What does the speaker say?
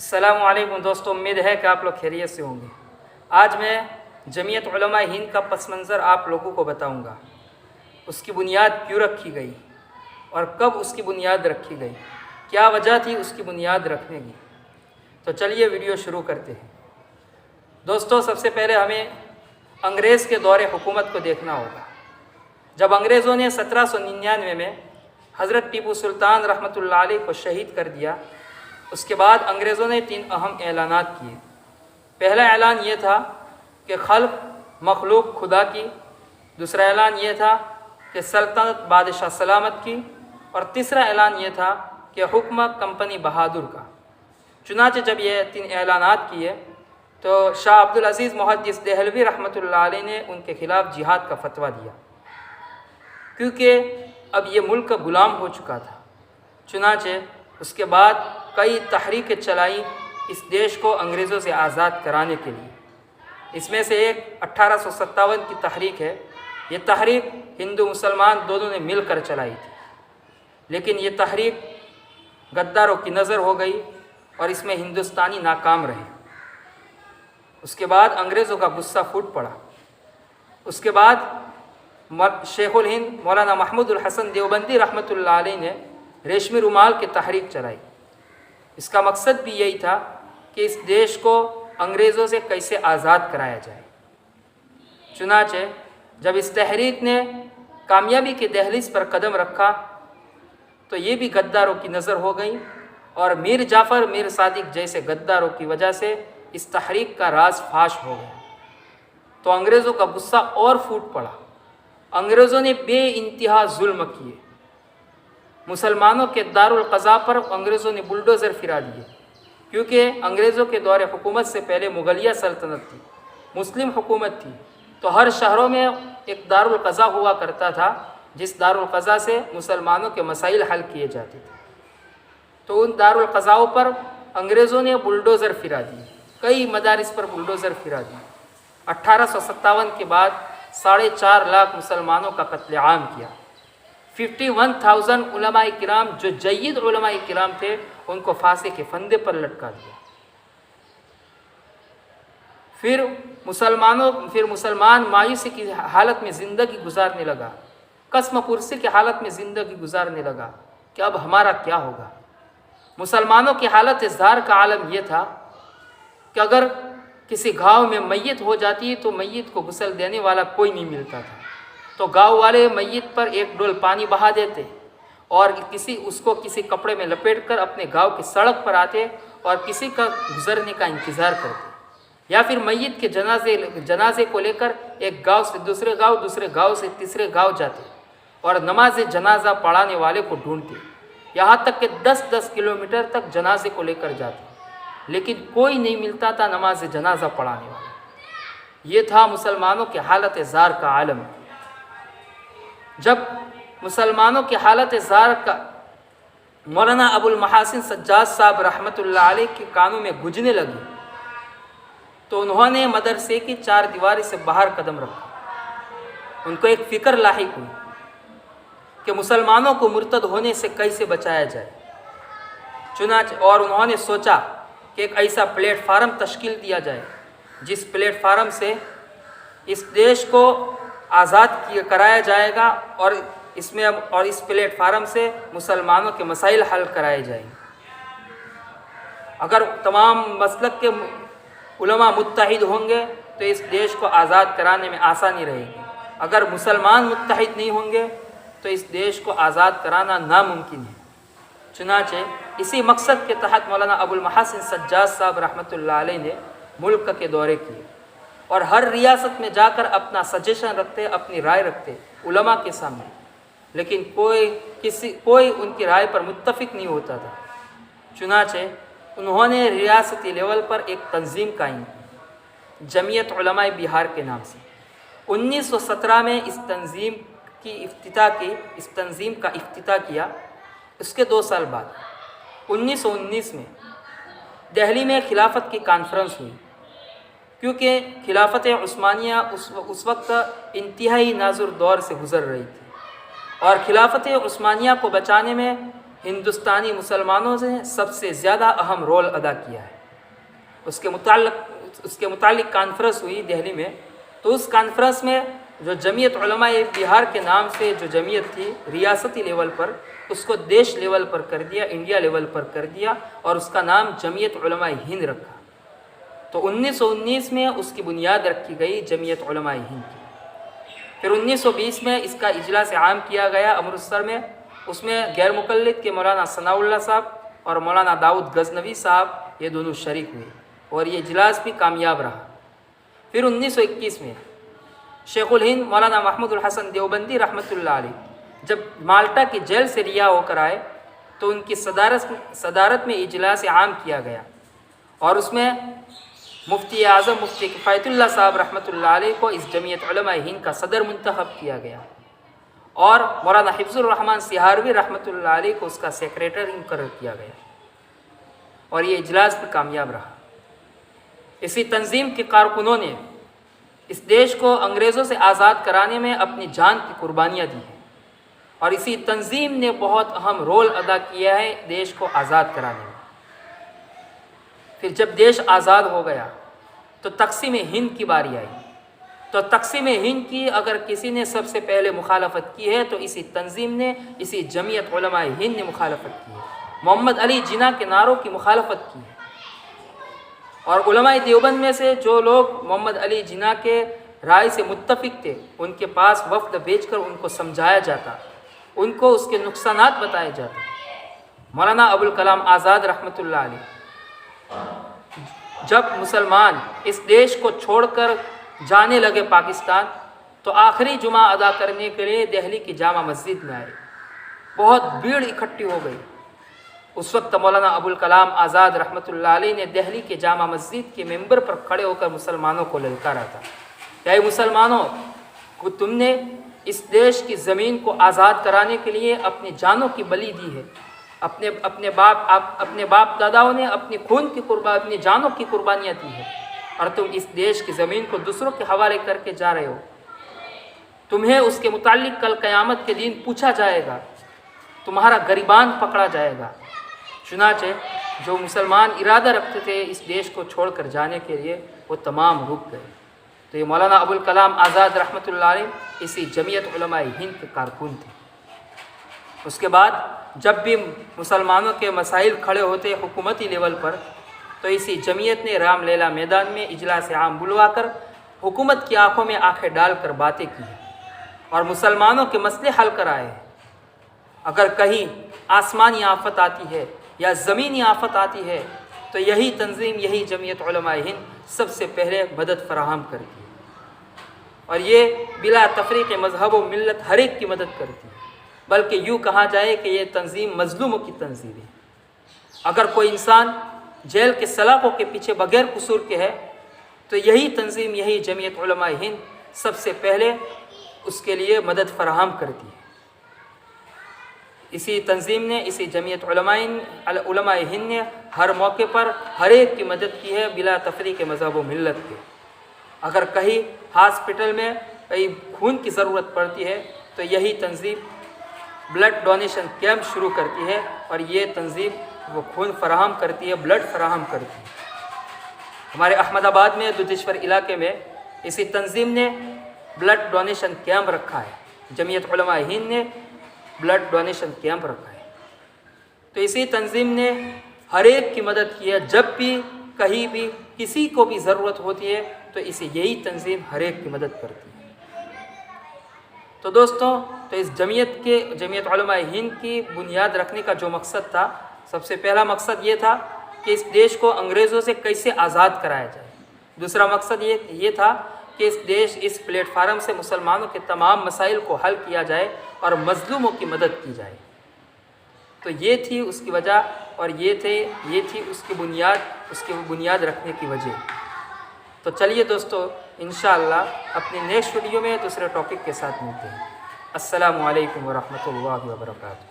अस्सलामु अलैकुम दोस्तों, उम्मीद है कि आप लोग खैरियत से होंगे। आज मैं जमीयत उलमा हिंद का पस मंज़र आप लोगों को बताऊंगा। उसकी बुनियाद क्यों रखी गई और कब उसकी बुनियाद रखी गई, क्या वजह थी उसकी बुनियाद रखने की। तो चलिए वीडियो शुरू करते हैं। दोस्तों, सबसे पहले हमें अंग्रेज़ के दौरे हुकूमत को देखना होगा। जब अंग्रेज़ों ने 1799 में हज़रत टीपू सुल्तान रहमतुल्लाह अलैह को शहीद कर दिया, उसके बाद अंग्रेज़ों ने 3 अहम ऐलानात किए। पहला ऐलान ये था कि खल्क़ मखलूक खुदा की, दूसरा ऐलान ये था कि सल्तनत बादशाह सलामत की, और तीसरा ऐलान ये था कि हुक्म कंपनी बहादुर का। चुनांचे जब ये 3 ऐलानात किए तो शाह अब्दुल अज़ीज़ मुहद्दिस देहलवी रहमतुल्लाह अलैह ने उनके ख़िलाफ़ जिहाद का फतवा दिया, क्योंकि अब ये मुल्क ग़ुलाम हो चुका था। चुनांचे उसके बाद कई तहरीकें चलाई इस देश को अंग्रेज़ों से आज़ाद कराने के लिए। इसमें से एक 1857 की तहरीक है। ये तहरीक हिंदू मुसलमान दोनों ने मिलकर चलाई थी, लेकिन ये तहरीक गद्दारों की नज़र हो गई और इसमें हिंदुस्तानी नाकाम रहे। उसके बाद अंग्रेज़ों का गुस्सा फूट पड़ा। उसके बाद शेखुल हिंद मौलाना महमूदुल हसन देवबंदी रहमतुल्लाह अलैह ने रेशमी रुमाल की तहरीक चलाई। इसका मकसद भी यही था कि इस देश को अंग्रेज़ों से कैसे आज़ाद कराया जाए। चुनांचे जब इस तहरीक ने कामयाबी के दहलीज पर कदम रखा तो ये भी गद्दारों की नज़र हो गई, और मीर जाफ़र मीर सादिक जैसे गद्दारों की वजह से इस तहरीक का राज फाश हो गया। तो अंग्रेज़ों का गुस्सा और फूट पड़ा। अंग्रेज़ों ने बेइंतहा जुल्म किए। मुसलमानों के दारुल क़ज़ा पर अंग्रेज़ों ने बुलडोज़र फिरा दिए, क्योंकि अंग्रेज़ों के दौरे हुकूमत से पहले मुग़लिया सल्तनत थी, मुस्लिम हुकूमत थी। तो हर शहरों में एक दारुल क़ज़ा हुआ करता था, जिस दारुल क़ज़ा से मुसलमानों के मसाइल हल किए जाते थे। तो उन दारुल क़ज़ाओं पर अंग्रेज़ों ने बुलडोज़र फिरा दिए, कई मदारिस पर बुलडोज़र फिरा दिए। 1857 के बाद 4.5 लाख मुसलमानों का कत्लेआम किया। 51,000 उलमाए किराम जो जय्यद उलमाए किराम थे उनको फांसी के फंदे पर लटका दिया। फिर मुसलमान मायूसी की हालत में ज़िंदगी गुजारने लगा, कसम पुरसी की हालत में ज़िंदगी गुजारने लगा कि अब हमारा क्या होगा। मुसलमानों की हालत इज़हार का आलम यह था कि अगर किसी गांव में मैयत हो जाती तो मैयत को गुस्ल देने वाला कोई नहीं मिलता था, तो गांव वाले मैयत पर एक डोल पानी बहा देते और उसको किसी कपड़े में लपेटकर अपने गांव की सड़क पर आते और किसी का गुजरने का इंतज़ार करते, या फिर मैयत के जनाजे को लेकर एक गांव से दूसरे गांव से तीसरे गांव जाते और नमाज जनाजा पढ़ाने वाले को ढूंढते, यहाँ तक कि 10-10 किलोमीटर तक जनाजे को लेकर जाते, लेकिन कोई नहीं मिलता था नमाज जनाजा पढ़ाने वाला। ये था मुसलमानों की हालत ज़ार का आलम। जब मुसलमानों की हालत ज़ार का मौलाना अबुल महासिन सज्जाद साहब रहमतुल्लाह अलैह के कानों में गुजने लगी, तो उन्होंने मदरसे की 4 दीवारी से बाहर कदम रखा। उनको एक फ़िक्र लाहिक हुई कि मुसलमानों को मुर्तद होने से कैसे बचाया जाए। चुनांचे और उन्होंने सोचा कि एक ऐसा प्लेटफार्म तश्कील दिया जाए जिस प्लेटफार्म से इस देश को आज़ाद कराया जाएगा, और इस प्लेटफार्म से मुसलमानों के मसाइल हल कराए जाएंगे। अगर तमाम मसलक के उलमा मुत्तहिद होंगे तो इस देश को आज़ाद कराने में आसानी रहेगी। अगर मुसलमान मुत्तहिद नहीं होंगे तो इस देश को आज़ाद कराना नामुमकिन है। चुनांचे इसी मकसद के तहत मौलाना अबुल महासिन सज्जाद साहब रहमतुल्लाह अलैह ने मुल्क के दौरे किए और हर रियासत में जाकर अपना सजेशन रखते, अपनी राय रखते उलमा के सामने, लेकिन कोई उनकी राय पर मुत्तफिक नहीं होता था। चुनांचे उन्होंने रियासती लेवल पर एक तंजीम कायम की, जमीयत उलमाए बिहार के नाम से। 1917 में इस तंजीम का इफ्तिताह किया। उसके 2 साल बाद 1919 में दिल्ली में खिलाफत की कॉन्फ्रेंस हुई, क्योंकि खिलाफत उस्मानिया उस वक्त इंतहाई नाजुर दौर से गुज़र रही थी और खिलाफत उस्मानिया को बचाने में ہندوستانی مسلمانوں نے سب سے زیادہ اہم رول ادا کیا ہے۔ اس کے متعلق کانفرنس ہوئی دہلی میں، تو اس کانفرنس میں جو جمعیت علماء بہار کے نام سے جو جمعیت تھی ریاستی لیول پر، اس کو دیش لیول پر کر دیا، انڈیا لیول پر کر دیا، اور اس کا نام جمعیت علماء ہند رکھا۔ تو 1919 میں اس کی بنیاد رکھی گئی جمعیت علماء ہند کی۔ پھر 1920 میں اس کا اجلاس عام کیا گیا امرتسر میں، اس میں غیر مقلد کے مولانا ثناء اللہ صاحب اور مولانا داؤد غزنوی صاحب یہ دونوں شریک ہوئے، اور یہ اجلاس بھی کامیاب رہا۔ پھر 1921 میں شیخ الہند مولانا محمود الحسن دیوبندی رحمۃ اللہ علیہ جب مالٹا کی جیل سے رہا ہو کر آئے تو ان کی صدارت میں اجلاس عام کیا گیا، اور اس میں مفتی اعظم مفتی کفایت اللہ صاحب رحمۃ اللہ علیہ کو اس جمعیت علماء ہند کا صدر منتخب کیا گیا، اور مولانا حفظ الرحمن سہاروی رحمۃ اللہ علیہ کو اس کا سیکریٹری مقرر کیا گیا، اور یہ اجلاس بھی کامیاب رہا۔ اسی تنظیم کے کارکنوں نے اس دیش کو انگریزوں سے آزاد کرانے میں اپنی جان کی قربانیاں دی ہیں، اور اسی تنظیم نے بہت اہم رول ادا کیا ہے دیش کو آزاد کرانے میں۔ پھر جب دیش آزاد ہو گیا تو تقسیم ہند کی باری آئی، تو تقسیم ہند کی اگر کسی نے سب سے پہلے مخالفت کی ہے تو اسی تنظیم نے، اسی جمعیت علماء ہند نے مخالفت کی ہے، محمد علی جناح کے نعروں کی مخالفت کی ہے۔ اور علماء دیوبند میں سے جو لوگ محمد علی جناح کے رائے سے متفق تھے، ان کے پاس وفد بھیج کر ان کو سمجھایا جاتا، ان کو اس کے نقصانات بتائے جاتے۔ مولانا ابوالکلام آزاد رحمۃ اللہ علیہ جب مسلمان اس دیش کو چھوڑ کر جانے لگے پاکستان، تو آخری جمعہ ادا کرنے کے لیے دہلی کی جامع مسجد میں آئے، بہت بھیڑ اکٹھی ہو گئی۔ اس وقت مولانا ابوالکلام آزاد رحمۃ اللہ علیہ نے دہلی کے جامع مسجد کے ممبر پر کھڑے ہو کر مسلمانوں کو للکارا تھا، اے مسلمانوں، تم نے اس دیش کی زمین کو آزاد کرانے کے لیے اپنی جانوں کی بلی دی ہے، اپنے باپ داداؤں نے اپنی جانوں کی قربانیاں دی ہے، اور تم اس دیش کی زمین کو دوسروں کے حوالے کر کے جا رہے ہو۔ تمہیں اس کے متعلق کل قیامت کے دن پوچھا جائے گا، تمہارا گریبان پکڑا جائے گا۔ چنانچہ جو مسلمان ارادہ رکھتے تھے اس دیش کو چھوڑ کر جانے کے لیے، وہ تمام رک گئے۔ تو یہ مولانا ابوالکلام آزاد رحمۃ اللہ علیہ اسی جمعیت علماء ہند کے کارکن تھے۔ اس کے بعد جب بھی مسلمانوں کے مسائل کھڑے ہوتے حکومتی لیول پر، تو اسی جمعیت نے رام لیلا میدان میں اجلاس عام بلوا کر حکومت کی آنکھوں میں آنکھیں ڈال کر باتیں کی ہیں، اور مسلمانوں کے مسئلے حل کرائے ہیں۔ اگر کہیں آسمانی آفت آتی ہے یا زمینی آفت آتی ہے تو یہی تنظیم، یہی جمعیت علماء ہند سب سے پہلے مدد فراہم کرتی ہے، اور یہ بلا تفریق مذہب و ملت ہر ایک کی مدد کرتی ہے، بلکہ یوں کہا جائے کہ یہ تنظیم مظلوموں کی تنظیم ہے۔ اگر کوئی انسان جیل کے سلاخوں کے پیچھے بغیر قصور کے ہے تو یہی تنظیم، یہی جمعیت علماء ہند سب سے پہلے اس کے لیے مدد فراہم کرتی ہے۔ اسی تنظیم نے، اسی جمعیت علماء ہند نے ہر موقع پر ہر ایک کی مدد کی ہے بلا تفریق مذہب و ملت کے۔ اگر کہیں ہاسپٹل میں کہیں خون کی ضرورت پڑتی ہے تو یہی تنظیم بلڈ ڈونیشن کیمپ شروع کرتی ہے، اور یہ تنظیم وہ خون فراہم کرتی ہے، بلڈ فراہم کرتی ہے۔ ہمارے احمد آباد میں دودھیشور علاقے میں اسی تنظیم نے بلڈ ڈونیشن کیمپ رکھا ہے، جمعیت علماء ہند نے بلڈ ڈونیشن کیمپ رکھا ہے۔ تو اسی تنظیم نے ہر ایک کی مدد کی ہے، جب بھی کہیں بھی کسی کو بھی ضرورت ہوتی ہے تو یہی تنظیم ہر ایک کی مدد کرتی ہے۔ تو دوستوں، تو اس جمعیت علماء ہند کی بنیاد رکھنے کا جو مقصد تھا، سب سے پہلا مقصد یہ تھا کہ اس دیش کو انگریزوں سے کیسے آزاد کرایا جائے۔ دوسرا مقصد یہ تھا کہ اس پلیٹ فارم سے مسلمانوں کے تمام مسائل کو حل کیا جائے اور مظلوموں کی مدد کی جائے۔ تو یہ تھی اس کی وجہ، اور یہ تھی اس کی بنیاد رکھنے کی وجہ۔ تو چلیے دوستو، انشاءاللہ اپنی نیکسٹ ویڈیو میں دوسرے ٹاپک کے ساتھ ملتے ہیں۔ السلام علیکم ورحمۃ اللہ وبرکاتہ۔